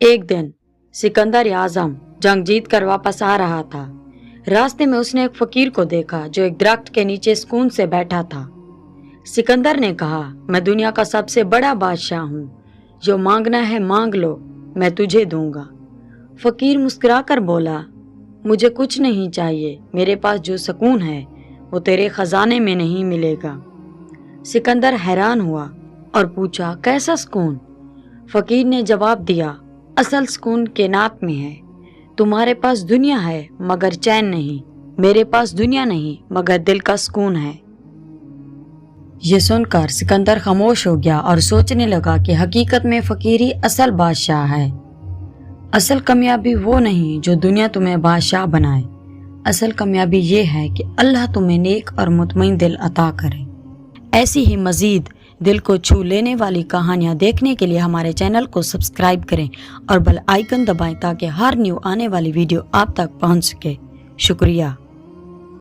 एक दिन सिकंदर आजम जंग जीत कर वापस आ रहा था। रास्ते में उसने एक फकीर को देखा जो एक दरख्त के नीचे सुकून से बैठा था। सिकंदर ने कहा, मैं दुनिया का सबसे बड़ा बादशाह हूँ, जो मांगना है मांग लो, मैं तुझे दूंगा। फकीर मुस्कुराकर बोला, मुझे कुछ नहीं चाहिए, मेरे पास जो सुकून है वो तेरे खजाने में नहीं मिलेगा। सिकंदर हैरान हुआ और पूछा, कैसा सुकून? फकीर ने जवाब दिया, असल सुकून कायनात में है। तुम्हारे पास दुनिया है मगर चैन नहीं, मेरे पास दुनिया नहीं मगर दिल का सुकून है। ये सुनकर सिकंदर खामोश हो गया और सोचने लगा कि हकीकत में फकीर ही असल बादशाह है। असल कामयाबी वो नहीं जो दुनिया तुम्हें बादशाह बनाए। असल कामयाबी ये है कि अल्लाह तुम्हें नेक और मुतमईन दिल अता करे। ऐसी ही मजीद दिल को छू लेने वाली कहानियाँ देखने के लिए हमारे चैनल को सब्सक्राइब करें और बेल आइकन दबाएं ताकि हर न्यू आने वाली वीडियो आप तक पहुंच सके। शुक्रिया।